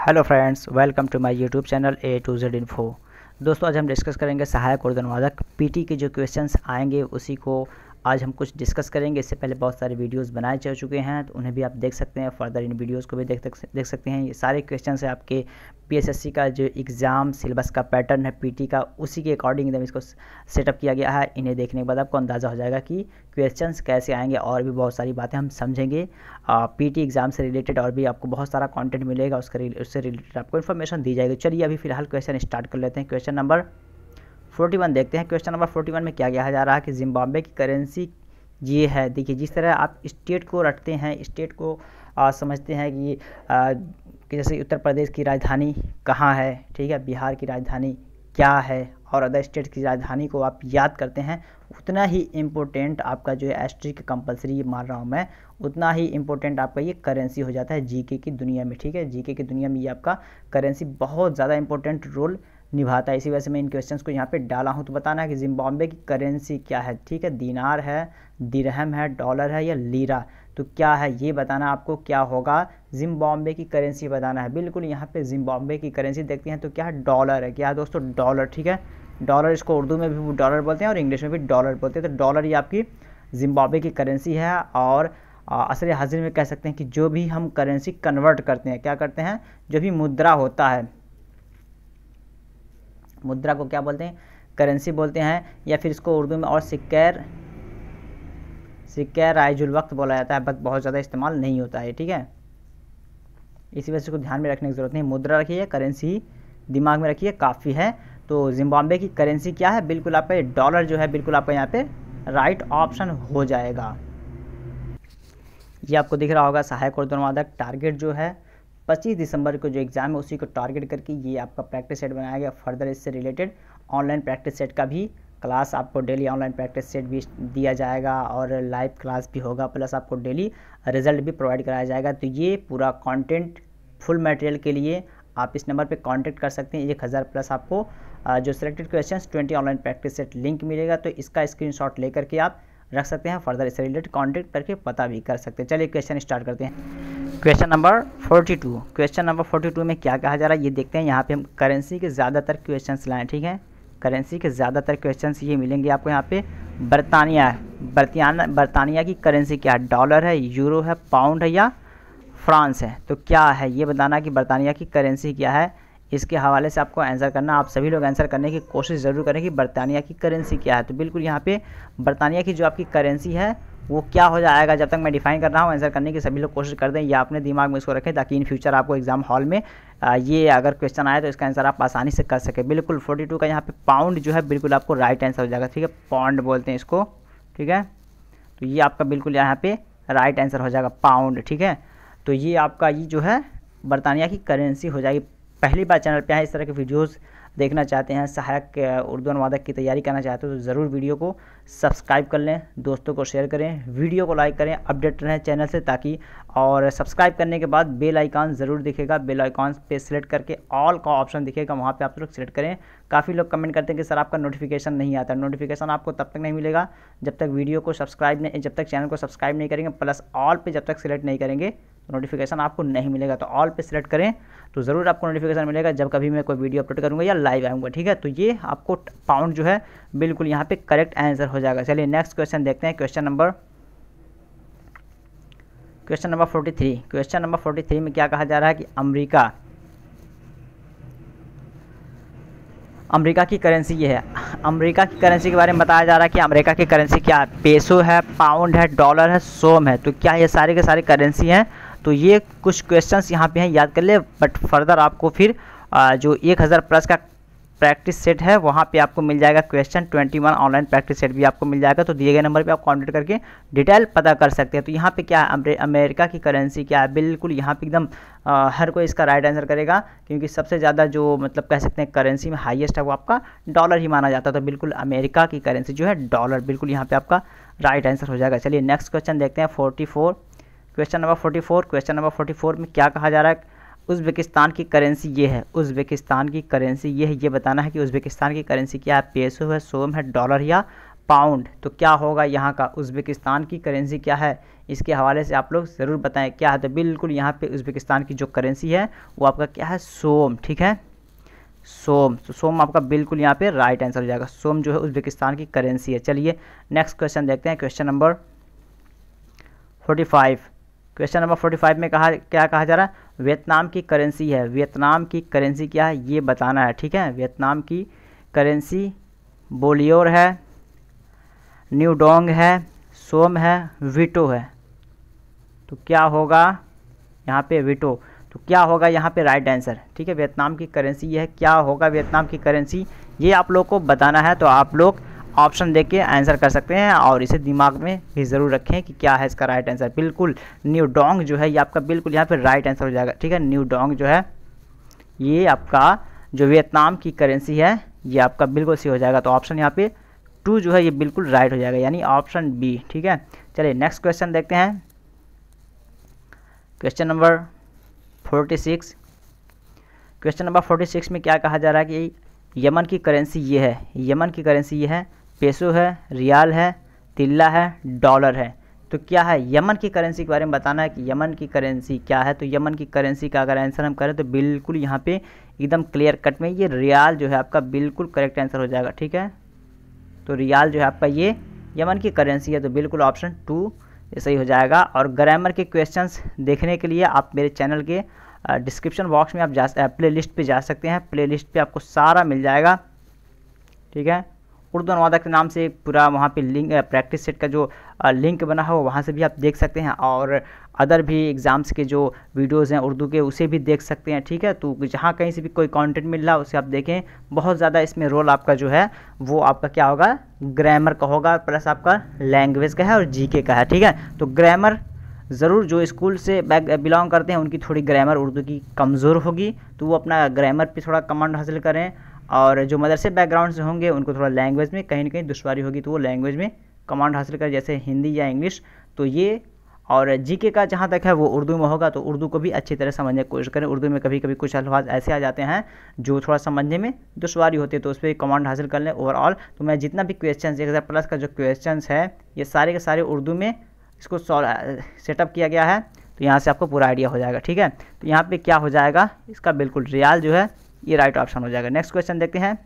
Hello friends, welcome to my YouTube channel A to Z info. दोस्तों, आज हम discuss करेंगे सहायक उर्दू अनुवादक पीटी के जो क्वेश्चंस आएंगे उसी को आज हम कुछ डिस्कस करेंगे। इससे पहले बहुत सारे वीडियोस बनाए जा चुके हैं, तो उन्हें भी आप देख सकते हैं। फर्दर इन वीडियोस को भी देख सकते हैं। ये सारे क्वेश्चंस है आपके पीएसएससी का जो एग्ज़ाम सिलेबस का पैटर्न है पीटी का, उसी के अकॉर्डिंग एकदम इसको सेटअप किया गया है। इन्हें देखने के बाद आपको अंदाज़ा हो जाएगा कि क्वेश्चंस कैसे आएंगे और भी बहुत सारी बातें हम समझेंगे। पीटी एग्ज़ाम से रिलेटेड और भी आपको बहुत सारा कंटेंट मिलेगा, उससे रिलेटेड आपको इन्फॉर्मेशन दी जाएगी। चलिए अभी फ़िलहाल क्वेश्चन स्टार्ट कर लेते हैं। क्वेश्चन नंबर 41 देखते हैं। क्वेश्चन नंबर 41 में क्या कहा जा रहा है कि जिम्बाब्वे की करेंसी ये है। देखिए, जिस तरह आप स्टेट को रटते हैं, स्टेट को समझते हैं कि जैसे उत्तर प्रदेश की राजधानी कहाँ है, ठीक है, बिहार की राजधानी क्या है, और अदर स्टेट की राजधानी को आप याद करते हैं, उतना ही इम्पोर्टेंट आपका जो है एस्ट्रिक कंपलसरी मान रहा हूँ मैं, उतना ही इम्पोर्टेंट आपका ये करेंसी हो जाता है जीके की दुनिया में। ठीक है, जीके की दुनिया में ये आपका करेंसी बहुत ज़्यादा इंपॉर्टेंट रोल निभाता है। इसी वजह से मैं इन क्वेश्चंस को यहाँ पे डाला हूँ। तो बताना है कि जिम्बाब्वे की करेंसी क्या है। ठीक है, दिनार है, दिरहम है, डॉलर है या लीरा, तो क्या है ये बताना आपको। क्या होगा, जिम्बाब्वे की करेंसी बताना है। बिल्कुल यहाँ पे जिम्बाब्वे की करेंसी देखते हैं तो क्या है, डॉलर है। क्या है दोस्तों, डॉलर। ठीक है, डॉलर, इसको उर्दू में भी डॉलर बोलते हैं और इंग्लिश में भी डॉलर बोलते हैं। तो डॉलर ये आपकी जिम्बाब्वे की करेंसी है। और असर हाजिर में कह सकते हैं कि जो भी हम करेंसी कन्वर्ट करते हैं, क्या करते हैं, जो भी मुद्रा होता है, मुद्रा को क्या बोलते हैं, करेंसी बोलते हैं, या फिर इसको उर्दू में और सिक्कर राइजुल वक्त बोला जाता है, बट बहुत ज़्यादा इस्तेमाल नहीं होता है। ठीक है, इसी वजह से को ध्यान में रखने की ज़रूरत नहीं। मुद्रा रखिए, करेंसी दिमाग में रखिए, काफ़ी है। तो जिम्बाब्वे की करेंसी क्या है, बिल्कुल आपका डॉलर जो है, बिल्कुल आपका यहाँ पे राइट ऑप्शन हो जाएगा। ये आपको दिख रहा होगा सहायक उर्दू अनुवादक टारगेट जो है 25 दिसंबर को जो एग्ज़ाम है उसी को टारगेट करके ये आपका प्रैक्टिस सेट बनाया गया। फर्दर इससे रिलेटेड ऑनलाइन प्रैक्टिस सेट का भी क्लास आपको डेली ऑनलाइन प्रैक्टिस सेट भी दिया जाएगा और लाइव क्लास भी होगा, प्लस आपको डेली रिजल्ट भी प्रोवाइड कराया जाएगा। तो ये पूरा कंटेंट फुल मटेरियल के लिए आप इस नंबर पे कांटेक्ट कर सकते हैं। 1000 प्लस आपको जो selected questions 20 online practice set link मिलेगा, तो इसका स्क्रीनशॉट लेकर के आप रख सकते हैं। फर्दर इससे रिलेटेड कांटेक्ट करके पता भी कर सकते हैं। चलिए क्वेश्चन स्टार्ट करते हैं। Question number 42। क्वेश्चन नंबर 42 में क्या कहा जा रहा है ये देखते हैं। यहाँ पे हम करेंसी के ज़्यादातर क्वेश्चंस लाएँ। ठीक है, करेंसी के ज़्यादातर क्वेश्चंस ये मिलेंगे आपको यहाँ पे। बरतानिया की करेंसी क्या है, डॉलर है, यूरो है, पाउंड है या फ्रांस है। तो क्या है ये बताना कि बरतानिया की करेंसी क्या है। इसके हवाले से आपको आंसर करना। आप सभी लोग आंसर करने की कोशिश ज़रूर करें कि बरतानिया की करेंसी क्या है। तो बिल्कुल यहाँ पे बरतानिया की जो आपकी करेंसी है वो क्या हो जाएगा, जब तक मैं डिफाइन कर रहा हूँ आंसर करने की सभी लोग कोशिश कर दें, या अपने दिमाग में इसको रखें ताकि इन फ्यूचर आपको एग्जाम हॉल में ये अगर क्वेश्चन आए तो इसका आंसर आप आसानी से कर सकें। बिल्कुल 42 का यहाँ पे पाउंड जो है बिल्कुल आपको राइट आंसर हो जाएगा। ठीक है, पाउंड बोलते हैं इसको। ठीक है, तो ये आपका बिल्कुल यहाँ पे राइट आंसर हो जाएगा, पाउंड। ठीक है, तो ये आपका ये जो है बरतानिया की करेंसी हो जाएगी। पहली बार चैनल पे हैं, इस तरह के वीडियोस देखना चाहते हैं, सहायक उर्दू अनुवादक की तैयारी करना चाहते हो तो ज़रूर वीडियो को सब्सक्राइब कर लें, दोस्तों को शेयर करें, वीडियो को लाइक करें, अपडेट रहें चैनल से ताकि। और सब्सक्राइब करने के बाद बेल आइकॉन ज़रूर दिखेगा, बेल आइकॉन पे सिलेक्ट करके ऑल का ऑप्शन दिखेगा, वहाँ पे आप लोग सिलेक्ट करें। काफ़ी लोग कमेंट करते हैं कि सर आपका नोटिफिकेशन नहीं आता। नोटिफिकेशन आपको तब तक नहीं मिलेगा जब तक वीडियो को सब्सक्राइब नहीं, जब तक चैनल को सब्सक्राइब नहीं करेंगे, प्लस ऑल पे जब तक सिलेक्ट नहीं करेंगे तो नोटिफिकेशन आपको नहीं मिलेगा। तो ऑल पे सिलेक्ट करें तो ज़रूर आपको नोटिफिकेशन मिलेगा जब कभी मैं कोई वीडियो अपलोड करूँगा या लाइव आऊँगा। ठीक है, तो ये आपको पाउंड जो है बिल्कुल यहाँ पे करेक्ट आंसर हो जाएगा। चलिए नेक्स्ट क्वेश्चन देखते हैं। Question number 43। क्वेश्चन नंबर 43 में क्या कहा जा रहा है कि अमेरिका की करेंसी ये है। अमेरिका की करेंसी के बारे में बताया जा रहा है कि अमेरिका की करेंसी क्या है, पेसो है, पाउंड है, डॉलर है, सोम है। तो क्या ये सारे के सारे करेंसी हैं। तो ये कुछ क्वेश्चंस यहाँ पे हैं, याद कर ले। बट फर्दर आपको फिर जो 1000 प्लस का प्रैक्टिस सेट है वहाँ पे आपको मिल जाएगा क्वेश्चन 21 ऑनलाइन प्रैक्टिस सेट भी आपको मिल जाएगा। तो दिए गए नंबर पे आप कॉन्टेक्ट करके डिटेल पता कर सकते हैं। तो यहाँ पे क्या है, अमेरिका की करेंसी क्या है, बिल्कुल यहाँ पे एकदम हर कोई इसका राइट आंसर करेगा, क्योंकि सबसे ज़्यादा जो मतलब कह सकते हैं करेंसी में हाईएस्ट है वो आपका डॉलर ही माना जाता है। तो बिल्कुल अमेरिका की करेंसी जो है डॉलर, बिल्कुल यहाँ पर आपका राइट आंसर हो जाएगा। चलिए नेक्स्ट क्वेश्चन देखते हैं 44। Question number 44। क्वेश्चन नंबर 44 में क्या कहा जा रहा है, उज़्बेकिस्तान की करेंसी ये है। उज़्बेकिस्तान की करेंसी ये है, ये बताना है कि उज़्बेकिस्तान की करेंसी क्या है, पेसो है, सोम है, डॉलर या पाउंड, तो क्या होगा यहाँ का उज़्बेकिस्तान की करेंसी क्या है, इसके हवाले से आप लोग ज़रूर बताएं क्या है। तो बिल्कुल यहाँ पे उज़्बेकिस्तान की जो करेंसी है वो आपका क्या है, सोम, ठीक है, सोम। तो सोम आपका बिल्कुल यहाँ पे राइट आंसर हो जाएगा। सोम जो है उज़्बेकिस्तान की करेंसी है। चलिए नेक्स्ट क्वेश्चन देखते हैं, क्वेश्चन नंबर 45। क्वेश्चन नंबर 45 में क्या कहा जा रहा है, वियतनाम की करेंसी है, वियतनाम की करेंसी क्या है ये बताना है, ठीक है। वियतनाम की करेंसी बोलियोर है, न्यू डोंग है, सोम है, विटो है। तो क्या होगा यहाँ पे, विटो। तो क्या होगा यहाँ पे राइट आंसर, ठीक है। वियतनाम की करेंसी ये है, क्या होगा वियतनाम की करेंसी ये आप लोग को बताना है। तो आप लोग ऑप्शन देख के आंसर कर सकते हैं और इसे दिमाग में भी ज़रूर रखें कि क्या है इसका राइट आंसर। बिल्कुल न्यू डोंग जो है ये आपका बिल्कुल यहाँ पे राइट आंसर हो जाएगा, ठीक है। न्यू डोंग जो है ये आपका जो वियतनाम की करेंसी है ये आपका बिल्कुल सही हो जाएगा। तो ऑप्शन यहाँ पे 2 जो है ये बिल्कुल राइट हो जाएगा, यानी ऑप्शन बी, ठीक है। चलिए नेक्स्ट क्वेश्चन देखते हैं, क्वेश्चन नंबर 46। क्वेश्चन नंबर 46 में क्या कहा जा रहा है कि यमन की करेंसी ये है, यमन की करेंसी ये है, पेसो है, रियाल है, तिल्ला है, डॉलर है। तो क्या है यमन की करेंसी के बारे में बताना है कि यमन की करेंसी क्या है। तो यमन की करेंसी का अगर आंसर हम करें तो बिल्कुल यहाँ पे एकदम क्लियर कट में ये रियाल जो है आपका बिल्कुल करेक्ट आंसर हो जाएगा, ठीक है। तो रियाल जो है आपका ये यमन की करेंसी है, तो बिल्कुल ऑप्शन 2 सही हो जाएगा। और ग्रामर के क्वेश्चंस देखने के लिए आप मेरे चैनल के डिस्क्रिप्शन बॉक्स में आप प्लेलिस्ट पे जा सकते हैं, प्लेलिस्ट पे आपको सारा मिल जाएगा, ठीक है। उर्दू अनुवादक के नाम से पूरा वहाँ पे लिंक, प्रैक्टिस सेट का जो लिंक बना हो वहाँ से भी आप देख सकते हैं, और अदर भी एग्ज़ाम्स के जो वीडियोज़ हैं उर्दू के उसे भी देख सकते हैं, ठीक है। तो जहाँ कहीं से भी कोई कंटेंट मिल रहा है उसे आप देखें। बहुत ज़्यादा इसमें रोल आपका जो है वो आपका क्या होगा, ग्रामर का होगा, प्लस आपका लैंग्वेज का है और जीके का है, ठीक है। तो ग्रामर ज़रूर जो स्कूल से बिलोंग करते हैं उनकी थोड़ी ग्रामर उर्दू की कमज़ोर होगी, तो वो अपना ग्रामर पे थोड़ा कमांड हासिल करें। और जो मदरसे बैकग्राउंड से होंगे उनको थोड़ा लैंग्वेज में कहीं ना कहीं दुश्वारी होगी, तो वो लैंग्वेज में कमांड हासिल करें, जैसे हिंदी या इंग्लिश। तो ये और जीके का जहाँ तक है वो उर्दू में होगा, तो उर्दू को भी अच्छी तरह समझने की कोशिश करें। उर्दू में कभी कभी कुछ अल्फाज ऐसे आ जाते हैं जो थोड़ा समझने में दुश्वारी होती है, तो उस पर कमांड हासिल कर लें ओवरऑल। तो मैं जितना भी क्वेश्चन 1000+ का जो क्वेश्चन है ये सारे के सारे उर्दू में इसको सेटअप किया गया है, तो यहाँ से आपको पूरा आइडिया हो जाएगा, ठीक है। तो यहाँ पे क्या हो जाएगा इसका, बिल्कुल रियाल जो है ये राइट ऑप्शन हो जाएगा। नेक्स्ट क्वेश्चन देखते हैं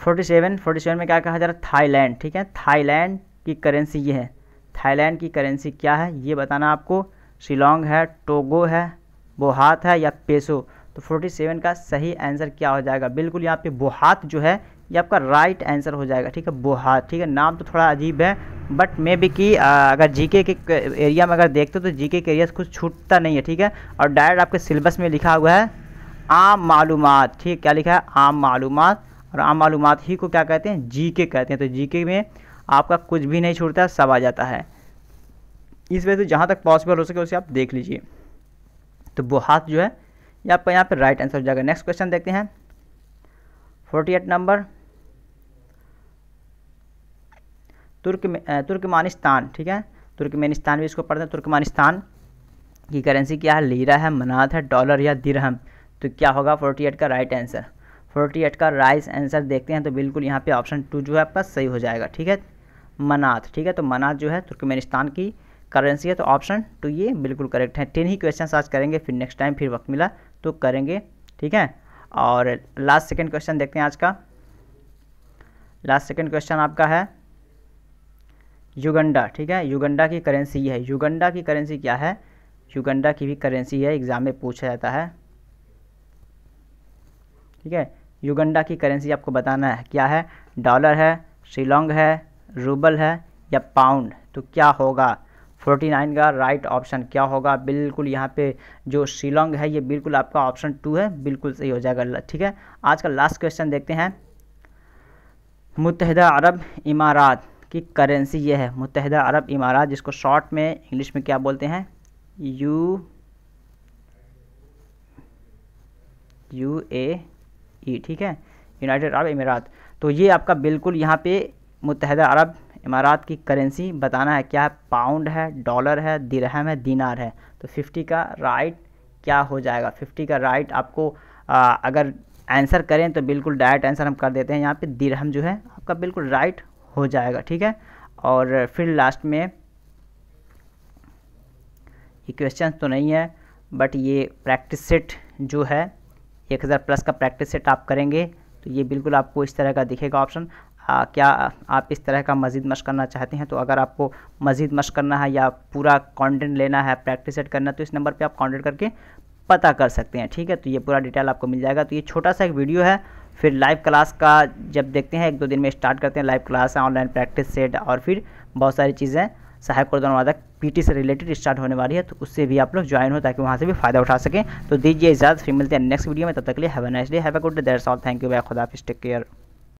47 में क्या कहा जा रहा है, थाईलैंड, ठीक है। थाईलैंड की करेंसी ये है, थाईलैंड की करेंसी क्या है ये बताना आपको। शिलोंग है, टोगो है, बोहात है या पेसो। तो 47 का सही आंसर क्या हो जाएगा, बिल्कुल यहाँ पे बोहात जो है ये आपका राइट आंसर हो जाएगा, ठीक है। बोहात, ठीक है। नाम तो थोड़ा अजीब है, बट मे बी कि अगर जीके के एरिया में अगर देखते हो तो जीके के एरिया से कुछ छूटता नहीं है, ठीक है। और डायरेक्ट आपके सिलेबस में लिखा हुआ है आम मालूमात, ठीक, क्या लिखा है, आम मालूमात। और आम मालूमात ही को क्या कहते हैं, जीके कहते हैं। तो जीके में आपका कुछ भी नहीं छूटता, सब आ जाता है। इस वजह से जहाँ तक पॉसिबल हो सके उसे आप देख लीजिए। तो बोहात जो है ये आपका यहाँ पे राइट आंसर हो जाएगा। नेक्स्ट क्वेश्चन देखते हैं 48 नंबर, तुर्कमेनिस्तान, ठीक है। तुर्कमेनिस्तान भी इसको पढ़ते हैं। तुर्कमेनिस्तान की करेंसी क्या है, लीरा है, मनात है, डॉलर या दिरहम। तो क्या होगा 48 का राइट आंसर। 48 का राइट आंसर देखते हैं तो बिल्कुल यहाँ पे ऑप्शन 2 जो है आपका सही हो जाएगा, ठीक है, मनात, ठीक है। तो मनात जो है तुर्कमेनिस्तान की करेंसी है, तो ऑप्शन 2 ये बिल्कुल करेक्ट है। 10 ही क्वेश्चन आज करेंगे, फिर नेक्स्ट टाइम फिर वक्त मिला तो करेंगे, ठीक है। और लास्ट सेकेंड क्वेश्चन देखते हैं आज का। लास्ट सेकेंड क्वेश्चन आपका है युगंडा, ठीक है। युगंडा की करेंसी है, युगंडा की करेंसी क्या है, युगंडा की भी करेंसी है, एग्जाम में पूछा जाता है, ठीक है। युगंडा की करेंसी आपको बताना है क्या है, डॉलर है, शिलोंग है, रूबल है या पाउंड। तो क्या होगा 49 का राइट ऑप्शन क्या होगा, बिल्कुल यहाँ पे जो शिलोंग है ये बिल्कुल आपका ऑप्शन 2 है, बिल्कुल सही हो जाएगा, ठीक है। आज का लास्ट क्वेश्चन देखते हैं। मुत्तहिदा अरब इमारात की करेंसी ये है, मुत्तहिदा अरब इमारात, जिसको शॉर्ट में इंग्लिश में क्या बोलते हैं, UAE, ठीक है, यूनाइटेड अरब इमारात। तो ये आपका बिल्कुल यहाँ पे मुत्तहिदा अरब इमारात की करेंसी बताना है क्या है, पाउंड है, डॉलर है, दिरहम है, दिनार है। तो 50 का राइट क्या हो जाएगा, 50 का राइट आपको अगर आंसर करें तो बिल्कुल डायरेक्ट आंसर हम कर देते हैं। यहाँ पे दिरहम जो है आपका आपका बिल्कुल राइट हो जाएगा, ठीक है। और फिर लास्ट में ये क्वेश्चन तो नहीं है, बट ये प्रैक्टिस सेट जो है 1000 प्लस का प्रैक्टिस सेट आप करेंगे तो ये बिल्कुल आपको इस तरह का दिखेगा ऑप्शन। क्या आप इस तरह का मज़ीद मशक करना चाहते हैं? तो अगर आपको मज़ीद मशक करना है या पूरा कंटेंट लेना है, प्रैक्टिस सेट करना है, तो इस नंबर पे आप कांटेक्ट करके पता कर सकते हैं, ठीक है। तो ये पूरा डिटेल आपको मिल जाएगा। तो ये छोटा सा एक वीडियो है, फिर लाइव क्लास का जब देखते हैं 1-2 दिन में स्टार्ट करते हैं live class, online practice set और फिर बहुत सारी चीज़ें सहायक उर्दू अनुवादक पीटी से रिलेटेड स्टार्ट होने वाली है, तो उससे भी आप लोग ज्वाइन हो ताकि वहाँ से भी फ़ायदा उठा सकें। तो दीजिए इजाज़त, फिर मिलते हैं नेक्स्ट वीडियो में, तब तक के लिए have a nice day, have a good day, that's all, thank you, bye, खुदा हाफिज़, टेक केयर।